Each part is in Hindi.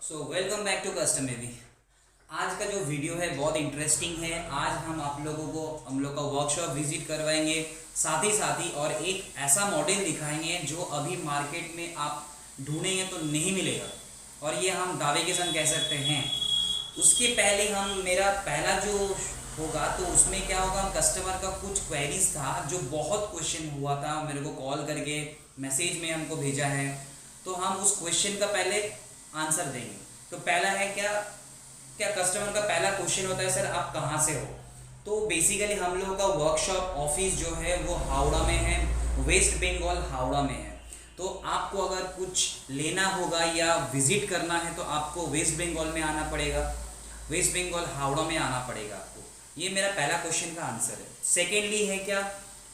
Welcome back to custom baby. आज का जो वीडियो है बहुत इंटरेस्टिंग है। आज हम लोगों को हम लोग का वर्कशॉप विजिट करवाएंगे, साथ ही और एक ऐसा मॉडल दिखाएंगे जो अभी मार्केट में आप ढूंढेंगे तो नहीं मिलेगा, और ये हम दावे के संग कह सकते हैं। उसके पहले हम मेरा पहला जो होगा तो उसमें क्या होगा, कस्टमर का कुछ क्वेरीज था जो बहुत क्वेश्चन हुआ था, मेरे को कॉल करके मैसेज में हमको भेजा है, तो हम उस क्वेश्चन का पहले आंसर देंगे। तो पहला है क्या क्या कस्टमर का पहला क्वेश्चन होता है, सर आप कहाँ से हो। तो बेसिकली हम लोगों का वर्कशॉप ऑफिस जो है वो हावड़ा में है, वेस्ट बंगाल हावड़ा में है। तो आपको अगर कुछ लेना होगा या विजिट करना है तो आपको वेस्ट बंगाल में आना पड़ेगा, वेस्ट बंगाल हावड़ा में आना पड़ेगा आपको। ये मेरा पहला क्वेश्चन का आंसर है। सेकेंडली है क्या,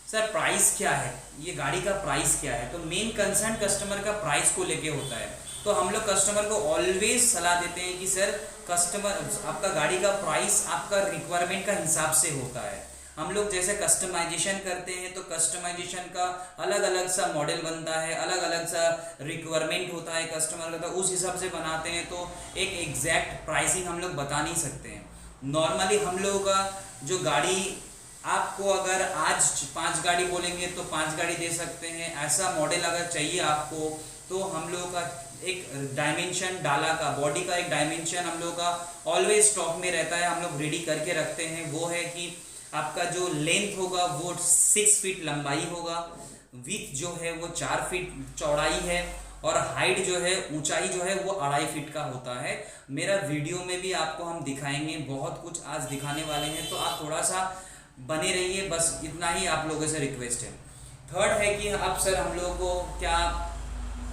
सर प्राइस क्या है, ये गाड़ी का प्राइस क्या है। तो मेन कंसर्न कस्टमर का प्राइस को लेके होता है। तो हम लोग कस्टमर को ऑलवेज सलाह देते हैं कि सर कस्टमर आपका गाड़ी का प्राइस आपका रिक्वायरमेंट का हिसाब से होता है। हम लोग जैसे कस्टमाइजेशन करते हैं तो कस्टमाइजेशन का अलग अलग सा मॉडल बनता है, अलग अलग सा रिक्वायरमेंट होता है कस्टमर का, तो उस हिसाब से बनाते हैं। तो एक एग्जैक्ट प्राइसिंग हम लोग बता नहीं सकते हैं। नॉर्मली हम लोगों का जो गाड़ी आपको अगर आज 5 गाड़ी बोलेंगे तो 5 गाड़ी दे सकते हैं। ऐसा मॉडल अगर चाहिए आपको तो हम लोगों का एक डायमेंशन डाला का बॉडी का एक डायमेंशन हम लोग का ऑलवेज स्टॉक में रहता है, हम लोग रेडी करके रखते हैं। वो है कि आपका जो लेंथ होगा वो 6 फीट लंबाई होगा, विथ जो है वो 4 फीट चौड़ाई है, और हाइट जो है ऊंचाई जो है वो 2.5 फीट का होता है। मेरा वीडियो में भी आपको हम दिखाएंगे, बहुत कुछ आज दिखाने वाले हैं, तो आप थोड़ा सा बने रहिए, बस इतना ही आप लोगों से रिक्वेस्ट है। थर्ड है कि अब सर हम लोगों को क्या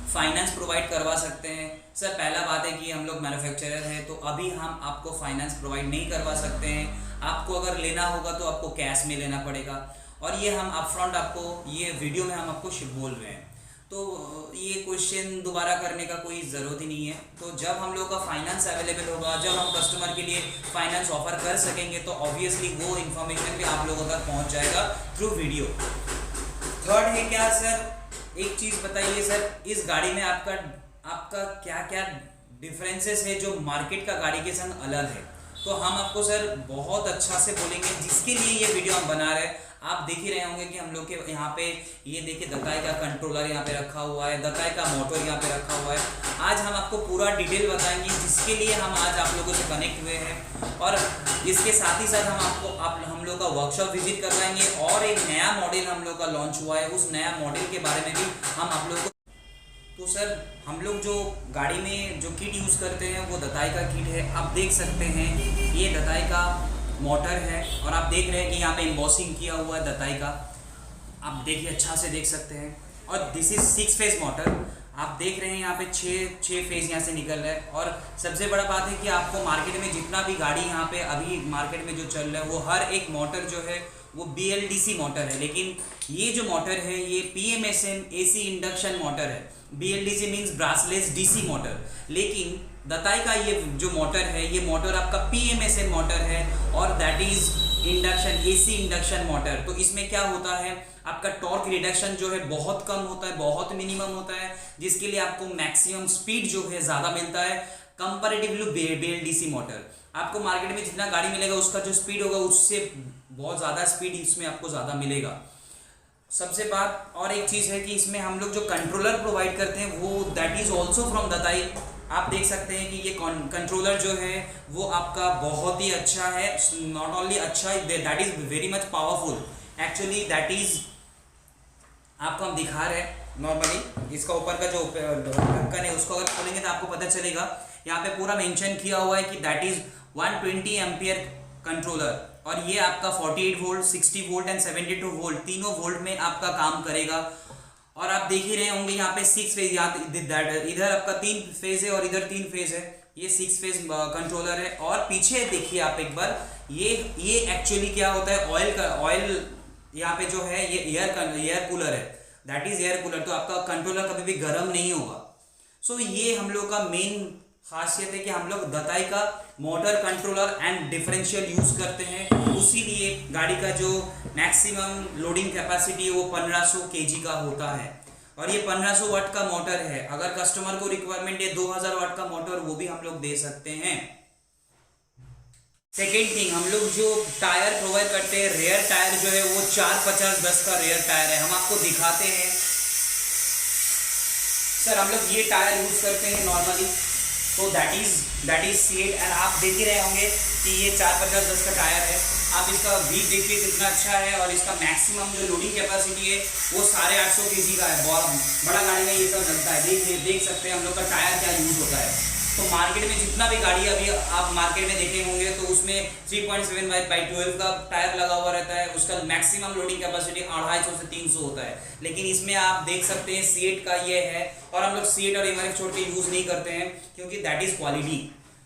फाइनेंस प्रोवाइड करवा सकते हैं। सर पहला बात है कि हम लोग मैन्युफैक्चरर हैं, तो अभी हम आपको फाइनेंस प्रोवाइड नहीं करवा सकते हैं। आपको अगर लेना होगा तो आपको कैश में लेना पड़ेगा, और ये हम अपफ्रंट आपको ये वीडियो में हम आपको बोल रहे हैं। तो ये क्वेश्चन दोबारा करने का कोई ज़रूरत ही नहीं है। तो जब हम लोग का फाइनेंस अवेलेबल होगा, जब हम कस्टमर के लिए फाइनेंस ऑफर कर सकेंगे, तो ऑब्वियसली वो इन्फॉर्मेशन भी आप लोगों तक पहुंच जाएगा थ्रू वीडियो। थर्ड है क्या सर, एक चीज़ बताइए सर, इस गाड़ी में आपका आपका क्या क्या डिफरेंसेस है जो मार्केट का गाड़ी के संग अलग है। तो हम आपको सर बहुत अच्छा से बोलेंगे, जिसके लिए ये वीडियो हम बना रहे हैं। आप देख ही रहे होंगे कि हम लोग के यहाँ पे ये देखिए दताई का कंट्रोलर यहाँ पे रखा हुआ है, दताई का मोटर यहाँ पे रखा हुआ है। आज हम आपको पूरा डिटेल बताएंगे, जिसके लिए हम आज आप लोगों से कनेक्ट हुए हैं। और इसके साथ ही साथ हम आपको हम लोग का वर्कशॉप विजिट करवाएंगे, और एक नया मॉडल हम लोग का लॉन्च हुआ है, उस नया मॉडल के बारे में भी हम आप लोग को। तो सर हम लोग जो गाड़ी में जो किट यूज़ करते हैं वो दताई का किट है। आप देख सकते हैं ये दताई का मोटर है, और आप देख रहे हैं कि यहाँ पे एम्बॉसिंग किया हुआ है दताई का, आप देखिए अच्छा से देख सकते हैं। और दिस इज 6 फेज मोटर, आप देख रहे हैं यहाँ पे 6 फेज यहाँ से निकल रहा है। और सबसे बड़ा बात है कि आपको मार्केट में जितना भी गाड़ी यहाँ पे अभी मार्केट में जो चल रहा है वो हर एक मोटर जो है वो BLDC मोटर है, लेकिन ये जो मोटर है ये PMSM AC इंडक्शन मोटर है। BLDC मीन्स ब्रासलेस DC मोटर, लेकिन दताई का ये जो मोटर है ये मोटर आपका PMSM मोटर है, और that is induction AC induction motor. तो इसमें क्या होता है, आपका टॉर्क रिडक्शन जो है बहुत कम होता है, बहुत मिनिमम होता है, जिसके लिए आपको मैक्सिमम स्पीड जो है ज़्यादा मिलता है कंपैरेटिवली BLDC मोटर। आपको मार्केट में जितना गाड़ी मिलेगा उसका जो स्पीड होगा उससे बहुत ज़्यादा स्पीड इसमें आपको ज़्यादा मिलेगा। सबसे बात और एक चीज़ है कि इसमें हम लोग जो कंट्रोलर प्रोवाइड करते हैं वो दैट इज़ ऑल्सो फ्रॉम दताई। आप देख सकते हैं कि ये कंट्रोलर जो है वो आपका बहुत ही अच्छा है, नॉट ओनली अच्छा, that is very much powerful. Actually that is आपको हम दिखा रहे हैं नॉर्मली, इसका ऊपर का जो ढक्कन है उसको अगर खोलेंगे तो आपको पता चलेगा। यहाँ पे पूरा मेंशन किया हुआ है कि दैट इज़ 120 एम्पियर कंट्रोलर, और ये आपका 48 वोल्ट, 60 वोल्ट एंड 72 वोल्ट तीनों वोल्ट में आपका काम करेगा। और आप देख ही रहे होंगे यहाँ पे 6 फेज, इधर आपका 3 फेज है और इधर 3 फेज है, ये 6 फेज कंट्रोलर है। और पीछे देखिए आप एक बार, ये एक्चुअली क्या होता है, ऑयल यहाँ पे जो है ये एयर कूलर है, दैट इज एयर कूलर। तो आपका कंट्रोलर कभी भी गर्म नहीं होगा। सो ये हम लोग का मेन खासियत है कि हम लोग दताई का motor controller and differential use करते हैं, उसीलिए गाड़ी का जो मैक्सिमम लोडिंग कैपेसिटी है वो 1500 kg का होता है। और ये 1500 वाट का मोटर है। अगर कस्टमर को रिक्वायरमेंट है 2000 वाट का मोटर, वो भी हम लोग दे सकते हैं। सेकेंड थिंग, हम लोग जो टायर प्रोवाइड करते हैं, रेयर टायर जो है वो 450-10 का रेयर टायर है। हम आपको दिखाते हैं सर, हम लोग ये टायर यूज करते हैं नॉर्मली, तो दैट इज सीएट। एंड आप देख ही रहे होंगे कि ये 450-10 का टायर है। आप इसका वेट देखिए कितना अच्छा है, और इसका मैक्सिमम जो लोडिंग कैपेसिटी है वो 850 kg का है। बहुत बड़ा गाड़ी में ये सब लगता है। देख सकते हैं हम लोग का टायर क्या यूज होता है। तो मार्केट में जितना भी गाड़ी अभी आप मार्केट में देखे होंगे तो उसमें 3.75/12 का टायर लगा हुआ रहता है। उसका मैक्सिमम लोडिंग कैपेसिटी 250 से 300 होता है। लेकिन इसमें आप देख सकते हैं सीएट का ये है, और हम लोग सीएट और एमआरएफ छोड़ के यूज नहीं करते हैं, क्योंकि दैट इज क्वालिटी।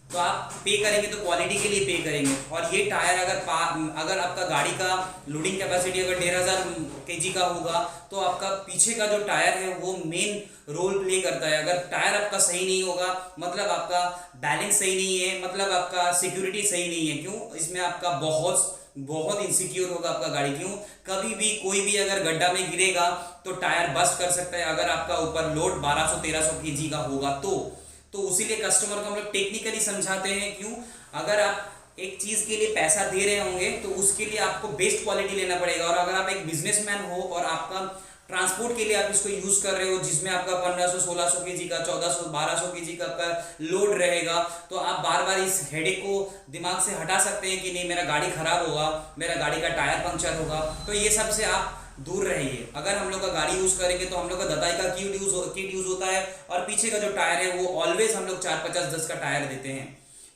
तो आप पे करेंगे तो क्वालिटी के लिए पे करेंगे। और ये टायर अगर आपका गाड़ी का लोडिंग कैपेसिटी अगर 1500 kg का होगा, तो आपका पीछे का जो टायर है वो मेन रोल प्ले करता है। अगर टायर आपका सही नहीं होगा, मतलब आपका बैलेंस सही नहीं है, मतलब आपका सिक्योरिटी सही नहीं है। क्यों? इसमें आपका बहुत इनसिक्योर होगा आपका गाड़ी। क्यों? कभी भी कोई भी अगर गड्ढा में गिरेगा तो टायर बस्ट कर सकता है, अगर आपका ऊपर लोड 1200-1300 kg का होगा तो उसीलिए कस्टमर को हम लोग टेक्निकली समझाते हैं। क्यों? अगर आप एक चीज के लिए पैसा दे रहे होंगे तो उसके लिए आपको बेस्ट क्वालिटी लेना पड़ेगा। और अगर आप एक बिजनेसमैन हो और आपका ट्रांसपोर्ट के लिए आप इसको यूज कर रहे हो, जिसमें आपका 1500-1600 kg का, 1400-1200 kg का आपका लोड रहेगा, तो आप बार बार इस हेडेक को दिमाग से हटा सकते हैं कि नहीं मेरा गाड़ी खराब होगा, मेरा गाड़ी का टायर पंक्चर होगा। तो ये सब से आप दूर रहिए। अगर हम लोग का गाड़ी यूज करेंगे तो हम लोग का दताई का किट यूज होता है, और पीछे का जो टायर है वो ऑलवेज हम लोग 450-10 का टायर देते हैं।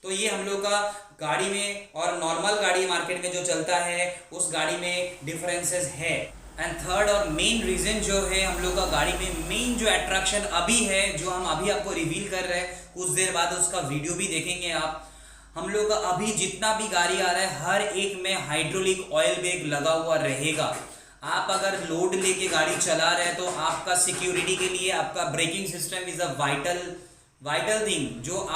तो ये हम लोग का गाड़ी में और नॉर्मल गाड़ी मार्केट में जो चलता है उस गाड़ी में डिफरेंसेस है। एंड थर्ड और मेन रीजन जो है हम लोग का गाड़ी में मेन जो अट्रैक्शन अभी है, जो हम अभी आपको रिवील कर रहे हैं, कुछ देर बाद उसका वीडियो भी देखेंगे आप। हम लोग का अभी जितना भी गाड़ी आ रहा है हर एक में हाइड्रोलिक ऑयल बैग लगा हुआ रहेगा। आप अगर लोड लेके गाड़ी चला रहे हैं तो आपका सिक्योरिटी के लिए आपका braking system is a vital thing, जो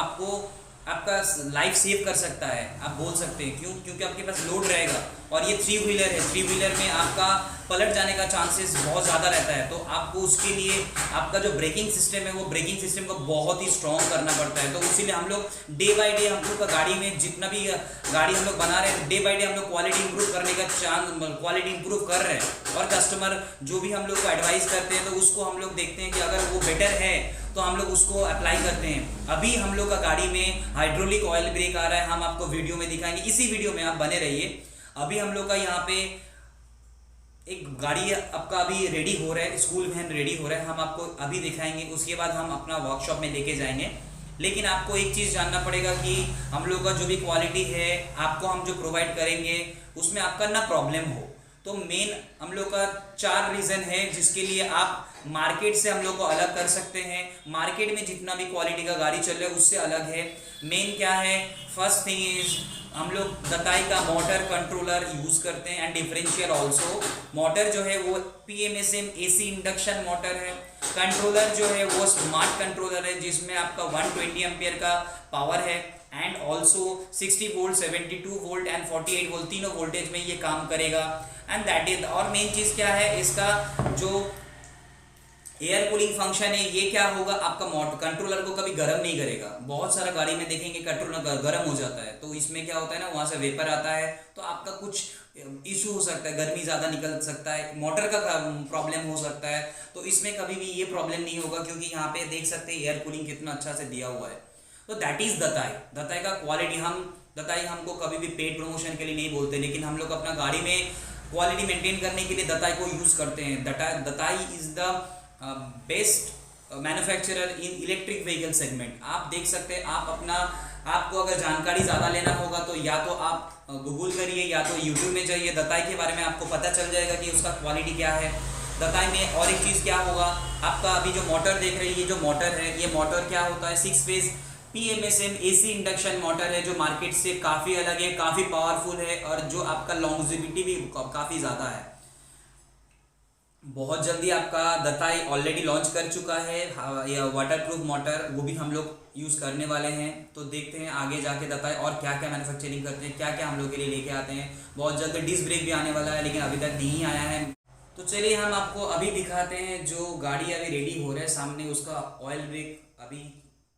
आपका लाइफ सेव कर सकता है। आप बोल सकते हैं क्यों? क्योंकि आपके पास लोड रहेगा, और ये 3 व्हीलर है। 3 व्हीलर में आपका पलट जाने का चांसेस बहुत ज़्यादा रहता है। तो आपको उसके लिए आपका जो ब्रेकिंग सिस्टम है वो ब्रेकिंग सिस्टम को बहुत ही स्ट्रॉन्ग करना पड़ता है। तो इसीलिए हम लोग डे बाय डे हम लोग का गाड़ी में जितना भी गाड़ी हम लोग बना रहे हैं, डे बाय डे हम लोग क्वालिटी इंप्रूव करने का क्वालिटी इंप्रूव कर रहे हैं। और कस्टमर जो भी हम लोग को एडवाइस करते हैं तो उसको हम लोग देखते हैं कि अगर वो बेटर है तो हम लोग उसको अप्लाई करते हैं। अभी हम लोग का गाड़ी में हाइड्रोलिक ऑयल ब्रेक आ रहा है, हम आपको वीडियो में दिखाएंगे। इसी वीडियो में आप बने रहिए। अभी हम लोग का यहाँ पे एक गाड़ी आपका अभी रेडी हो रहा है, स्कूल वैन रेडी हो रहा है, हम आपको अभी दिखाएंगे। उसके बाद हम अपना वर्कशॉप में लेके जाएंगे। लेकिन आपको एक चीज़ जानना पड़ेगा कि हम लोग का जो भी क्वालिटी है आपको हम जो प्रोवाइड करेंगे उसमें आपका ना प्रॉब्लम हो। तो मेन हम लोग का 4 रीज़न है जिसके लिए आप मार्केट से हम लोग को अलग कर सकते हैं। मार्केट में जितना भी क्वालिटी का गाड़ी चल रहा है उससे अलग है। मेन क्या है? फर्स्ट थिंग इज हम लोग दताई का मोटर कंट्रोलर यूज करते हैं, एंड डिफरेंशियल ऑल्सो। मोटर जो है वो PMSM AC इंडक्शन मोटर है। कंट्रोलर जो है वो स्मार्ट कंट्रोलर है, जिसमें आपका 120 एम्पियर का पावर है, and also 60 volt, 72 volt and 48 volt, तीनों वोल्टेज में ये काम करेगा। And that is. और मेन चीज़ क्या है? इसका जो एयर कूलिंग फंक्शन है, ये क्या होगा? आपका कंट्रोलर को कभी गर्म नहीं करेगा। बहुत सारा गाड़ी में देखेंगे कंट्रोलर गर्म हो जाता है, तो इसमें क्या होता है ना, वहाँ से वेपर आता है, तो आपका कुछ इशू हो सकता है, गर्मी ज़्यादा निकल सकता है, मोटर का प्रॉब्लम हो सकता है। तो इसमें कभी भी ये प्रॉब्लम नहीं होगा, क्योंकि यहाँ पे देख सकते हैं एयर कूलिंग कितना अच्छा से दिया हुआ है। तो दैट इज़ दताई का क्वालिटी। दताई हमको कभी भी पेड प्रमोशन के लिए नहीं बोलते, लेकिन हम लोग अपना गाड़ी में क्वालिटी मेंटेन करने के लिए दताई को यूज़ करते हैं। Datai is the best manufacturer in electric vehicle segment. आप देख सकते हैं, आपको अगर जानकारी ज़्यादा लेना होगा तो या तो आप गूगल करिए या तो यूट्यूब में जाइए। दताई के बारे में आपको पता चल जाएगा कि उसका क्वालिटी क्या है। दताई में और एक चीज़ क्या होगा, आपका अभी जो मोटर देख रहे हैं, ये जो मोटर है, ये मोटर क्या होता है? 6 phase PMSM AC induction motor है, जो मार्केट से काफ़ी अलग है, काफ़ी पावरफुल है, और जो आपका लॉन्जिविटी भी काफ़ी ज़्यादा है। बहुत जल्दी आपका दताई ऑलरेडी लॉन्च कर चुका है, या वाटरप्रूफ मोटर, वो भी हम लोग यूज़ करने वाले हैं। तो देखते हैं आगे जाके दताई और क्या क्या मैन्युफैक्चरिंग करते हैं, क्या क्या हम लोग के लिए लेके आते हैं। बहुत जल्द डिस्क ब्रेक भी आने वाला है, लेकिन अभी तक नहीं आया है। तो चलिए हम आपको अभी दिखाते हैं जो गाड़ी अभी रेडी हो रहा है, सामने उसका ऑयल ब्रेक अभी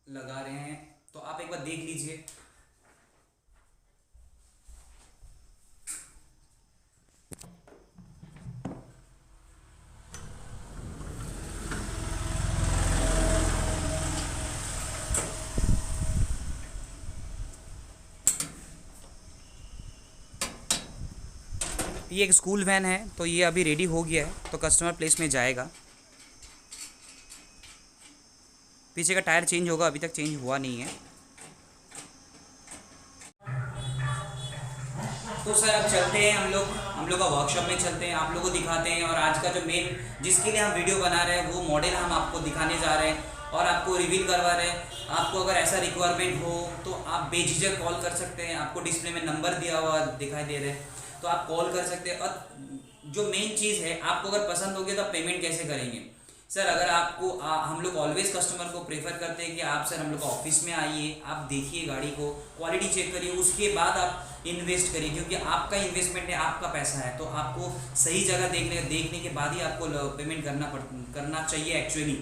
लगा रहे हैं, तो आप एक बार देख लीजिए। ये एक स्कूल वैन है, तो ये अभी रेडी हो गया है, तो कस्टमर प्लेस में जाएगा। पीछे का टायर चेंज होगा, अभी तक चेंज हुआ नहीं है। तो सर अब चलते हैं हम लोग का वर्कशॉप में चलते हैं, आप लोगों को दिखाते हैं। और आज का जो मेन जिसके लिए हम वीडियो बना रहे हैं वो मॉडल हम आपको दिखाने जा रहे हैं और आपको रिवील करवा रहे हैं। आपको अगर ऐसा रिक्वायरमेंट हो तो आप बेझिझक कॉल कर सकते हैं, आपको डिस्प्ले में नंबर दिया हुआ दिखाई दे रहे हैं, तो आप कॉल कर सकते हैं। और जो मेन चीज़ है, आपको अगर पसंद होगी तो आप पेमेंट कैसे करेंगे सर? अगर आपको हम लोग ऑलवेज कस्टमर को प्रेफर करते हैं कि आप सर हम लोग ऑफिस में आइए, आप देखिए गाड़ी को, क्वालिटी चेक करिए, उसके बाद आप इन्वेस्ट करिए, क्योंकि आपका इन्वेस्टमेंट है, आपका पैसा है, तो आपको सही जगह देखने के बाद ही आपको पेमेंट करना चाहिए एक्चुअली।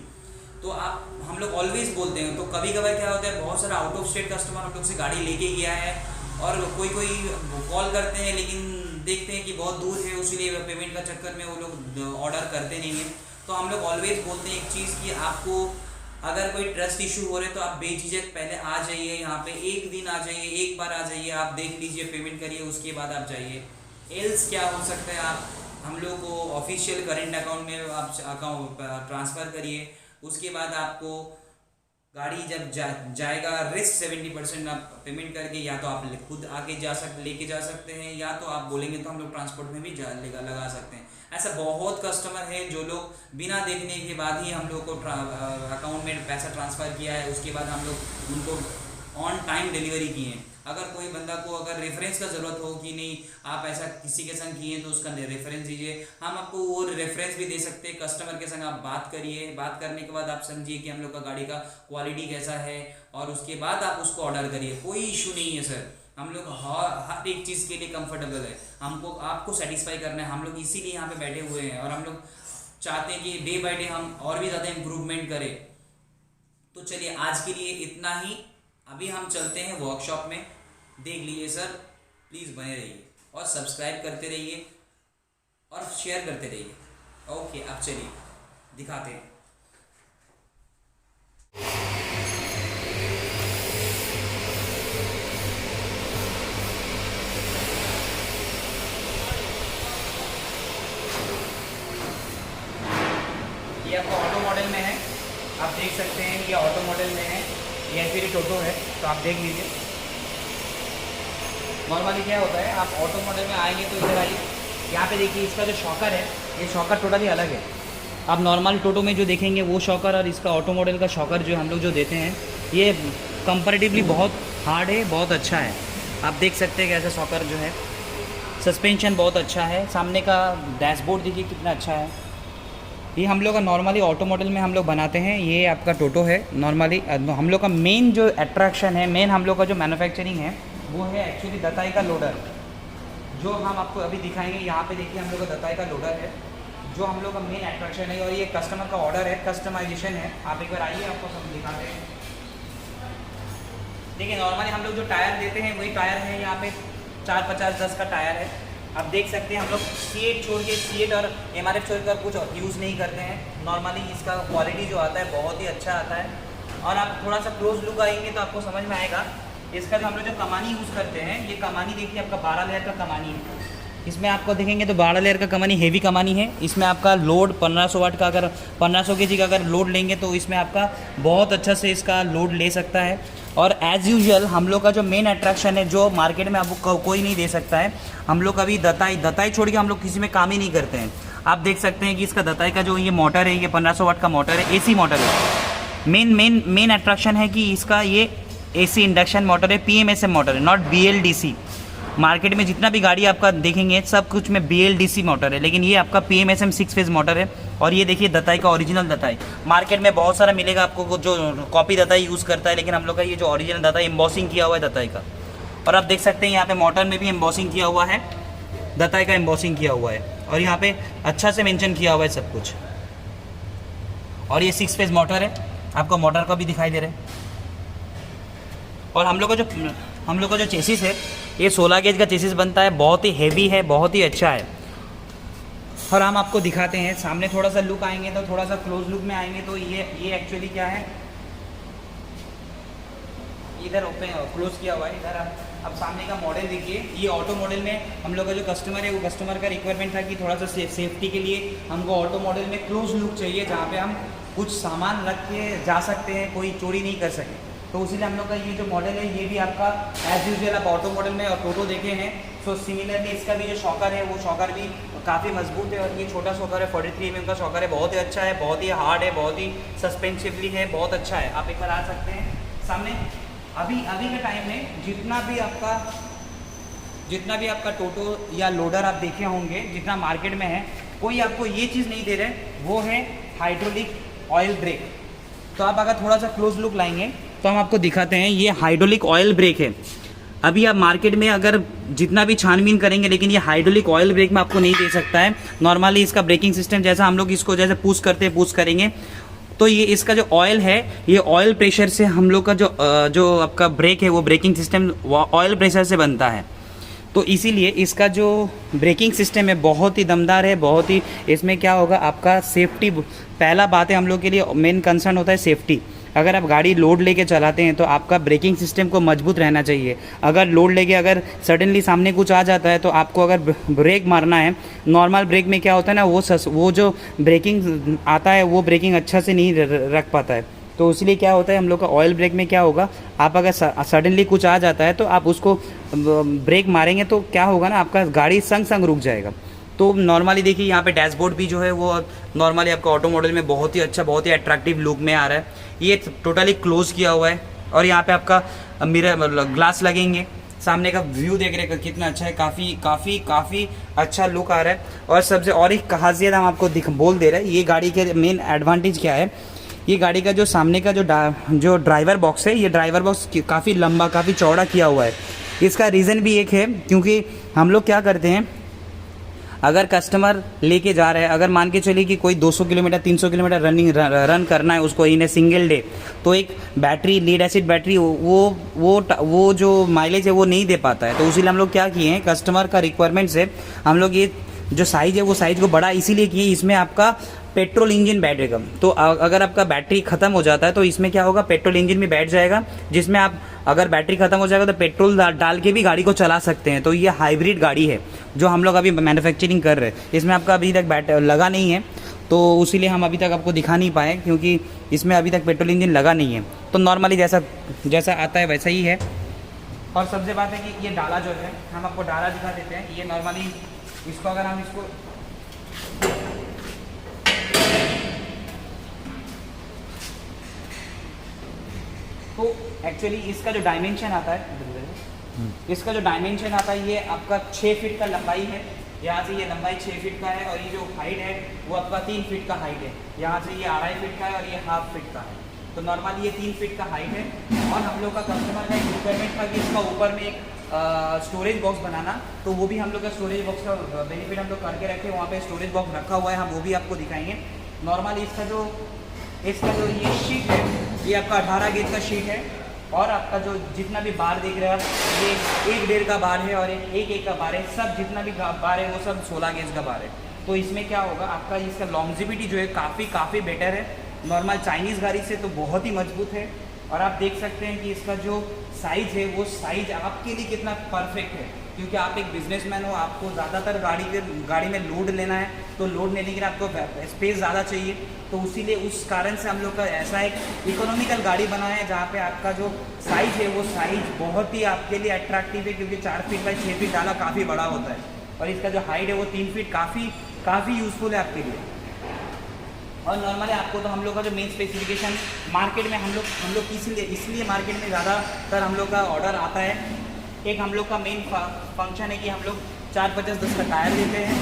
तो आप हम लोग ऑलवेज बोलते हैं। तो कभी कभार क्या होता है, बहुत सारा आउट ऑफ स्टेट कस्टमर हम लोग से गाड़ी लेके गया है और कोई कॉल करते हैं लेकिन देखते हैं कि बहुत दूर है, उसीलिए पेमेंट का चक्कर में वो लोग ऑर्डर करते नहीं हैं। तो हम लोग ऑलवेज बोलते हैं एक चीज़ कि आपको अगर कोई ट्रस्ट इशू हो रहे तो आप बेझिझक पहले आ जाइए, यहाँ पे एक दिन आ जाइए, एक बार आ जाइए, आप देख लीजिए, पेमेंट करिए, उसके बाद आप जाइए। एल्स क्या हो सकता है, आप हम लोग को ऑफिशियल करेंट अकाउंट में आप अकाउंट ट्रांसफ़र करिए, उसके बाद आपको गाड़ी जब जाएगा रिस्क 70% आप पेमेंट करके या तो आप खुद आके लेके जा सकते हैं, या तो आप बोलेंगे तो हम लोग ट्रांसपोर्ट में भी लगा सकते हैं। ऐसा बहुत कस्टमर है जो लोग बिना देखने के बाद ही हम लोग को अकाउंट में पैसा ट्रांसफ़र किया है, उसके बाद हम लोग उनको ऑन टाइम डिलीवरी किए हैं। अगर कोई बंदा को अगर रेफरेंस का ज़रूरत हो कि नहीं आप ऐसा किसी के संग किए तो उसका रेफरेंस दीजिए, हम आपको वो रेफरेंस भी दे सकते हैं। कस्टमर के संग आप बात करिए, बात करने के बाद आप समझिए कि हम लोग का गाड़ी का क्वालिटी कैसा है, और उसके बाद आप उसको ऑर्डर करिए, कोई इशू नहीं है सर। हम लोग हर एक चीज़ के लिए कंफर्टेबल है, हमको आपको सेटिस्फाई करना है। हम लोग इसीलिए यहाँ पे बैठे हुए हैं और हम लोग चाहते हैं कि डे बाय डे हम और भी ज़्यादा इम्प्रूवमेंट करें। तो चलिए आज के लिए इतना ही, अभी हम चलते हैं वर्कशॉप में। देख लीजिए सर, प्लीज़ बने रहिए और सब्सक्राइब करते रहिए और शेयर करते रहिए। ओके, अब चलिए दिखाते हैं। ये आपका ऑटो मॉडल में है, आप देख सकते हैं ये ऑटो मॉडल में है, ये फिर टोटो है, तो आप देख लीजिए। नॉर्मली क्या होता है, आप ऑटो मॉडल में आएंगे तो इधर आइए, यहाँ पे देखिए इसका जो शॉकर है, ये शॉकर टोटली अलग है। आप नॉर्मल टोटो में जो देखेंगे वो शॉकर और इसका ऑटो मॉडल का शॉकर जो हम लोग जो देते हैं, ये कंपैरेटिवली बहुत हार्ड है, बहुत अच्छा है। आप देख सकते हैं कैसा शॉकर जो है, सस्पेंशन बहुत अच्छा है, सामने का डैशबोर्ड देखिए कितना अच्छा है। ये हम लोग का नॉर्मली ऑटो मॉडल में हम लोग बनाते हैं, ये आपका टोटो है। नॉर्मली हम लोग का मेन जो अट्रैक्शन है, मेन हम लोग का जो मैन्युफैक्चरिंग है वो है एक्चुअली दताई का लोडर, जो हम आपको अभी दिखाएंगे। यहाँ पे देखिए हम लोग का दताई का लोडर है, जो हम लोग का मेन अट्रैक्शन है, और ये कस्टमर का ऑर्डर है, कस्टमाइजेशन है। आप एक बार आइए, आपको सब दिखाते हैं। देखिए नॉर्मली हम लोग जो टायर देते हैं वही टायर है, यहाँ पे 450-10 का टायर है। आप देख सकते हैं हम लोग C8 छोड़ के, C8 और MRF छोड़कर कुछ यूज़ नहीं करते हैं। नॉर्मली इसका क्वालिटी जो आता है बहुत ही अच्छा आता है, और आप थोड़ा सा क्लोज लुक आएंगे तो आपको समझ में आएगा। इसका जो हम लोग जो कमानी यूज़ करते हैं, ये कमानी देखिए आपका 12 लेयर का कमानी है। इसमें आपको देखेंगे तो 12 लेयर का कमानी, हेवी कमानी है। इसमें आपका लोड 1500 वाट का, अगर 1500 केजी का अगर लोड लेंगे तो इसमें आपका बहुत अच्छा से इसका लोड ले सकता है। और एज़ यूजुअल हम लोग का जो मेन अट्रैक्शन है, जो मार्केट में आपको कोई नहीं दे सकता है, हम लोग कभी दताई छोड़ के हम लोग किसी में काम ही नहीं करते हैं। आप देख सकते हैं कि इसका दताई का जो ये मोटर है, ये 1500 वाट का मोटर है, AC मोटर है। मेन अट्रैक्शन है कि इसका ये AC इंडक्शन मोटर है, PMSM मोटर है, नॉट BLDC। मार्केट में जितना भी गाड़ी आपका देखेंगे सब कुछ में BLDC मोटर है, लेकिन ये आपका PMSM 6 फेज़ मोटर है। और ये देखिए दताई का ओरिजिनल दताई, मार्केट में बहुत सारा मिलेगा आपको जो कॉपी दताई यूज़ करता है, लेकिन हम लोग का ये जो ओरिजिनल दताई एम्बॉसिंग किया हुआ है दताई का। और आप देख सकते हैं यहाँ पे मोटर में भी एम्बॉसिंग किया हुआ है, दताई का एम्बॉसिंग किया हुआ है और यहाँ पे अच्छा से मेंशन किया हुआ है सब कुछ। और ये 6 फेज मोटर है, आपको मोटर का भी दिखाई दे रहा है। और हम लोग का जो चेसिस है ये 16 गेज का चेसिस बनता है, बहुत ही हेवी है, बहुत ही अच्छा है। और हम आपको दिखाते हैं सामने, थोड़ा सा लुक आएंगे तो थोड़ा सा क्लोज लुक में आएंगे तो ये एक्चुअली क्या है, इधर ओपन क्लोज किया हुआ है। इधर अब सामने का मॉडल देखिए, ये ऑटो मॉडल में हम लोग का जो कस्टमर है वो कस्टमर का रिक्वायरमेंट था कि थोड़ा सा सेफ्टी के लिए हमको ऑटो मॉडल में क्लोज लुक चाहिए, जहाँ पे हम कुछ सामान रख के जा सकते हैं, कोई चोरी नहीं कर सके। तो इसीलिए हम लोग का ये जो मॉडल है ये भी आपका एज यूजुअल आप ऑटो मॉडल में और टोटो देखे हैं। सो सिमिलरली इसका भी जो शॉकर है वो शॉकर भी काफ़ी मजबूत है। और ये छोटा शॉकर है, 43 mm का शॉकर है, बहुत ही अच्छा है, बहुत ही हार्ड है, बहुत ही सस्पेंसिवली है, बहुत अच्छा है। आप एक बार आ सकते हैं सामने। अभी के टाइम में जितना भी आपका टोटो या लोडर आप देखे होंगे, जितना मार्केट में है, कोई आपको ये चीज़ नहीं दे रहे, वो है हाइड्रोलिक ऑयल ब्रेक। तो आप अगर थोड़ा सा क्लोज लुक लाएंगे तो हम आपको दिखाते हैं, ये हाइड्रोलिक ऑयल ब्रेक है। अभी आप मार्केट में अगर जितना भी छानबीन करेंगे, लेकिन ये हाइड्रोलिक ऑयल ब्रेक में आपको नहीं दे सकता है। नॉर्मली इसका ब्रेकिंग सिस्टम जैसा हम लोग इसको जैसे पुश करेंगे तो ये इसका जो ऑयल है, ये ऑयल प्रेशर से हम लोग का जो आपका ब्रेक है वो ब्रेकिंग सिस्टम ऑयल प्रेशर से बनता है। तो इसीलिए इसका जो ब्रेकिंग सिस्टम है बहुत ही दमदार है, बहुत ही। इसमें क्या होगा आपका सेफ्टी, पहला बात है हम लोग के लिए मेन कंसर्न होता है सेफ्टी। अगर आप गाड़ी लोड लेके चलाते हैं तो आपका ब्रेकिंग सिस्टम को मजबूत रहना चाहिए। अगर लोड लेके अगर सडनली सामने कुछ आ जाता है तो आपको अगर ब्रेक मारना है, नॉर्मल ब्रेक में क्या होता है ना, वो जो ब्रेकिंग आता है वो ब्रेकिंग अच्छा से नहीं रख पाता है। तो इसलिए क्या होता है हम लोग का ऑयल ब्रेक में क्या होगा, आप अगर सडनली कुछ आ जाता है तो आप उसको ब्रेक मारेंगे तो क्या होगा ना, आपका गाड़ी संग रुक जाएगा। तो नॉर्मली देखिए यहाँ पे डैशबोर्ड भी जो है वो नॉर्मली आपका ऑटो मॉडल में बहुत ही अच्छा, बहुत ही अट्रैक्टिव लुक में आ रहा है। ये टोटली क्लोज किया हुआ है और यहाँ पे आपका मिरर ग्लास लगेंगे। सामने का व्यू देख रहे हैं कितना अच्छा है, काफ़ी अच्छा लुक आ रहा है। और सबसे और एक खासियत हम आपको बोल दे रहे हैं, ये गाड़ी के मेन एडवांटेज क्या है, ये गाड़ी का जो सामने का जो ड्राइवर बॉक्स है, ये ड्राइवर बॉक्स काफ़ी लंबा, काफ़ी चौड़ा किया हुआ है। इसका रीज़न भी एक है, क्योंकि हम लोग क्या करते हैं, अगर कस्टमर लेके जा रहे हैं, अगर मान के चलिए कि कोई 200 किलोमीटर 300 किलोमीटर रन करना है उसको इन ए सिंगल डे, तो एक बैटरी, लीड एसिड बैटरी, वो जो माइलेज है वो नहीं दे पाता है। तो इसीलिए हम लोग क्या किए हैं, कस्टमर का रिक्वायरमेंट से हम लोग ये जो साइज़ है वो साइज़ को बड़ा इसीलिए किए, इसमें आपका पेट्रोल इंजन बैठेगा। तो अगर आपका बैटरी ख़त्म हो जाता है तो इसमें क्या होगा, पेट्रोल इंजन भी बैठ जाएगा, जिसमें आप अगर बैटरी ख़त्म हो जाएगा तो पेट्रोल डाल के भी गाड़ी को चला सकते हैं। तो ये हाइब्रिड गाड़ी है जो हम लोग अभी मैन्युफैक्चरिंग कर रहे हैं। इसमें आपका अभी तक लगा नहीं है, तो इसीलिए हम अभी तक आपको दिखा नहीं पाए, क्योंकि इसमें अभी तक पेट्रोल इंजन लगा नहीं है। तो नॉर्मली जैसा आता है वैसा ही है। और सबसे बात है कि ये डाला जो है, हम आपको डाला दिखा देते हैं। ये नॉर्मली इसको अगर हम इसको तो एक्चुअली इसका जो डायमेंशन आता है, इसका जो डायमेंशन आता है, ये आपका 6 फीट का लंबाई है। यहाँ से ये लंबाई 6 फीट का है और ये जो हाइट है वो आपका 3 फीट का हाइट है। यहाँ से ये 2.5 फीट का है और ये 1/2 फीट का है। तो नॉर्मली ये 3 फीट का हाइट है। और हम लोग का कस्टमर का एक रिक्वायरमेंट था कि इसका ऊपर में एक स्टोरेज बॉक्स बनाना, तो वो भी हम लोग का स्टोरेज बॉक्स का बेनिफिट हम लोग करके रखे, वहाँ पे स्टोरेज बॉक्स रखा हुआ है, हम वो भी आपको दिखाएंगे। नॉर्मली इसका जो ये शीट है, ये आपका 18 गेज का शीट है। और आपका जो जितना भी बार देख रहे हैं आप, ये 1.5 का बार है और 1 का बार है, सब जितना भी बार है वो सब 16 गेज का बार है। तो इसमें क्या होगा, आपका इसका लॉन्जिविटी जो है काफ़ी बेटर है नॉर्मल चाइनीज़ गाड़ी से, तो बहुत ही मजबूत है। और आप देख सकते हैं कि इसका जो साइज़ है वो साइज़ आपके लिए कितना परफेक्ट है, क्योंकि आप एक बिजनेसमैन हो, आपको ज़्यादातर गाड़ी में लोड लेना है, तो लोड लेने के लिए आपको स्पेस ज़्यादा चाहिए। तो इसीलिए उस कारण से हम लोग का ऐसा एक इकोनॉमिकल गाड़ी बना है, जहाँ पे आपका जो साइज़ है वो साइज़ बहुत ही आपके लिए अट्रैक्टिव है, क्योंकि 4 फीट बाई 6 फीट डाला काफ़ी बड़ा होता है। और इसका जो हाइट है वो 3 फीट काफ़ी यूज़फुल है आपके लिए। और नॉर्मली आपको तो हम लोग का जो मेन स्पेसिफिकेशन मार्केट में हम लोग इसलिए मार्केट में ज़्यादातर हम लोग का ऑर्डर आता है। एक हम लोग का मेन फंक्शन है कि हम लोग 450-10 का टायर देते हैं।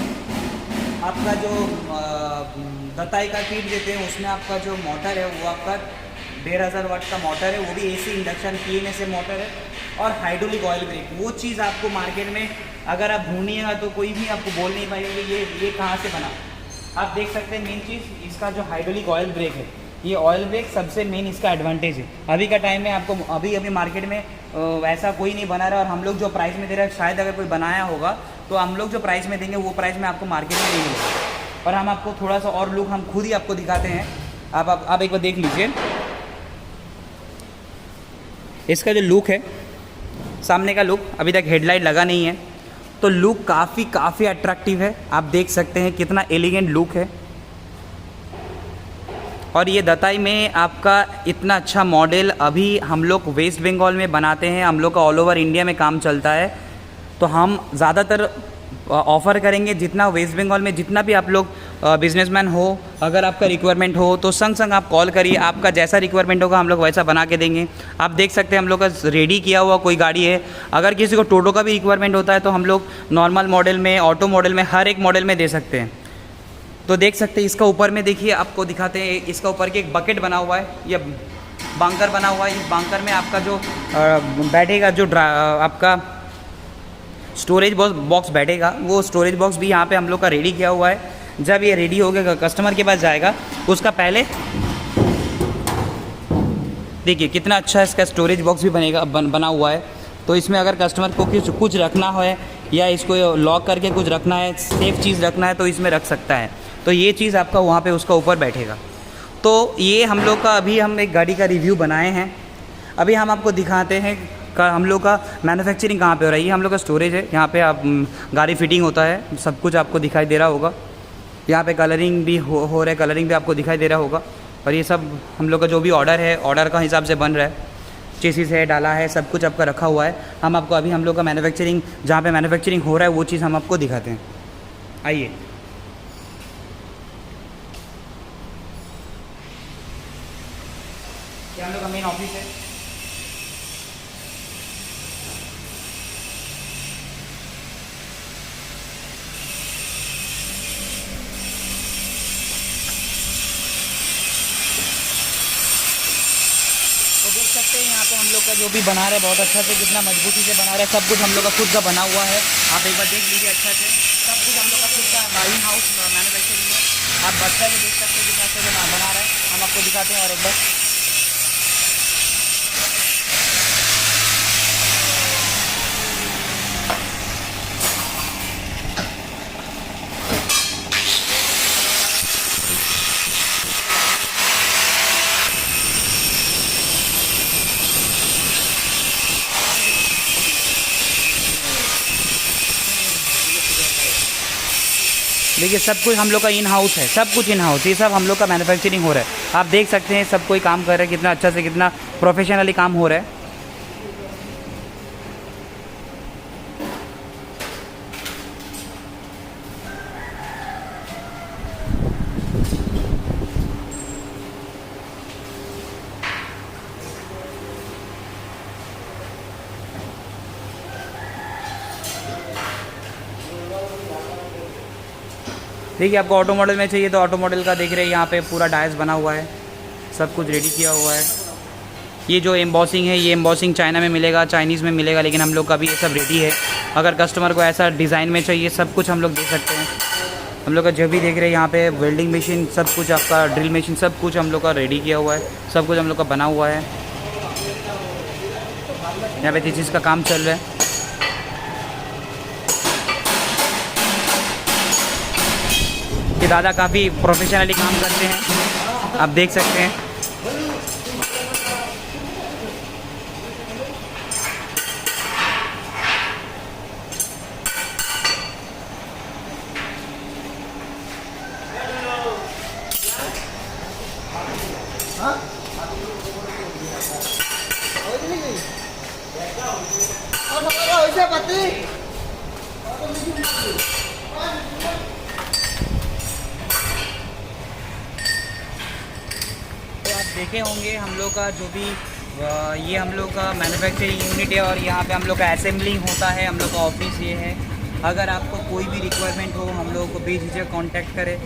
आपका जो दताई का किट देते हैं, उसमें आपका जो मोटर है वो आपका 1500 वाट का मोटर है, वो भी AC इंडक्शन PMA से मोटर है। और हाइड्रोलिक ऑयल ब्रेक, वो चीज़ आपको मार्केट में अगर आप ढूंढिएगा तो कोई भी आपको बोल नहीं पाएगा कि ये कहाँ से बना। आप देख सकते हैं मेन चीज़ इसका जो हाइड्रोलिक ऑयल ब्रेक है, ये ऑयल ब्रेक सबसे मेन इसका एडवांटेज है। अभी का टाइम में आपको अभी मार्केट में ऐसा कोई नहीं बना रहा, और हम लोग जो प्राइस में दे रहे हैं, शायद अगर कोई बनाया होगा तो हम लोग जो प्राइस में देंगे वो प्राइस में आपको मार्केट में नहीं मिलेगा। और हम आपको थोड़ा सा और लुक हम खुद ही आपको दिखाते हैं। आप एक बार देख लीजिए इसका जो लुक है, सामने का लुक, अभी तक हेडलाइट लगा नहीं है तो लुक काफ़ी अट्रैक्टिव है। आप देख सकते हैं कितना एलिगेंट लुक है। और ये दताई में आपका इतना अच्छा मॉडल अभी हम लोग वेस्ट बंगाल में बनाते हैं। हम लोग का ऑल ओवर इंडिया में काम चलता है, तो हम ज़्यादातर ऑफ़र करेंगे जितना वेस्ट बंगाल में जितना भी आप लोग बिजनेसमैन हो, अगर आपका रिक्वायरमेंट हो तो संग आप कॉल करिए, आपका जैसा रिक्वायरमेंट होगा हम लोग वैसा बना के देंगे। आप देख सकते हैं हम लोग का रेडी किया हुआ कोई गाड़ी है। अगर किसी को टोटो का भी रिक्वायरमेंट होता है तो हम लोग नॉर्मल मॉडल में, ऑटो मॉडल में, हर एक मॉडल में दे सकते हैं। तो देख सकते हैं इसका ऊपर में, देखिए आपको दिखाते हैं, इसका ऊपर के एक बकेट बना हुआ है, ये बांकर बना हुआ है। इस बांकर में आपका जो बैठेगा, जो आपका स्टोरेज बॉक्स बैठेगा, वो स्टोरेज बॉक्स भी यहाँ पे हम लोग का रेडी किया हुआ है। जब ये रेडी हो गया कस्टमर के पास जाएगा, उसका पहले देखिए कितना अच्छा इसका स्टोरेज बॉक्स भी बना हुआ है। तो इसमें अगर कस्टमर को कुछ रखना है या इसको लॉक करके कुछ रखना है, सेफ चीज़ रखना है, तो इसमें रख सकता है। तो ये चीज़ आपका वहाँ पे उसका ऊपर बैठेगा। तो ये हम लोग का अभी हम एक गाड़ी का रिव्यू बनाए हैं। अभी हम आपको दिखाते हैं हम लोग का मैन्युफैक्चरिंग कहाँ पे हो रहा है। ये हम लोग का स्टोरेज है, यहाँ पे आप गाड़ी फिटिंग होता है, सब कुछ आपको दिखाई दे रहा होगा। यहाँ पे कलरिंग भी हो रहा है, कलरिंग भी आपको दिखाई दे रहा होगा। और ये सब हम लोग का जो भी ऑर्डर है, ऑर्डर का हिसाब से बन रहा है। चेसिस है, डाला है, सब कुछ आपका रखा हुआ है। हम आपको अभी हम लोग का मैन्युफैक्चरिंग, जहाँ पे मैन्युफैक्चरिंग हो रहा है वो चीज़ हम आपको दिखाते हैं। आइए, ये हम लोग का मेन ऑफिस है। तो देख सकते हैं यहाँ पे हम लोग का जो भी बना रहे हैं बहुत अच्छा से, कितना मजबूती से बना रहे हैं। सब कुछ हम लोग का खुद का बना हुआ है। आप एक बार देख लीजिए अच्छा से, सब कुछ हम लोग का खुद का इन हाउस मैन्युफैक्चरिंग है। आप बच्चा भी देख सकते हैं कितना अच्छे से बना रहे हैं। हम आपको दिखाते हैं और एक बार। देखिए सब कुछ हम लोग का इन हाउस है, सब कुछ इन हाउस, ये सब हम लोग का मैन्युफैक्चरिंग हो रहा है। आप देख सकते हैं सब कोई काम कर रहा है, कितना अच्छा से, कितना प्रोफेशनली काम हो रहा है। देखिए आपको ऑटो मॉडल में चाहिए तो ऑटो मॉडल का देख रहे हैं, यहाँ पे पूरा डायस बना हुआ है, सब कुछ रेडी किया हुआ है। ये जो एम्बॉसिंग है, ये एम्बॉसिंग चाइना में मिलेगा, चाइनीज़ में मिलेगा, लेकिन हम लोग का भी ये सब रेडी है। अगर कस्टमर को ऐसा डिज़ाइन में चाहिए, सब कुछ हम लोग दे सकते हैं। हम लोग का जो भी देख रहे हैं यहाँ पे वेल्डिंग मशीन, सब कुछ आपका ड्रिल मशीन, सब कुछ हम लोग का रेडी किया हुआ है, सब कुछ हम लोग का बना हुआ है। यहाँ पे चीज़ का काम चल रहा है। ये दादा काफ़ी प्रोफेशनली काम करते हैं, आप देख सकते हैं। देखे होंगे हम लोग का जो भी ये हम लोग का मैन्युफैक्चरिंग यूनिट है, और यहाँ पे हम लोग का असेंबलिंग होता है। हम लोग का ऑफिस ये है। अगर आपको कोई भी रिक्वायरमेंट हो, हम लोगों को बेझिझक कांटेक्ट करें।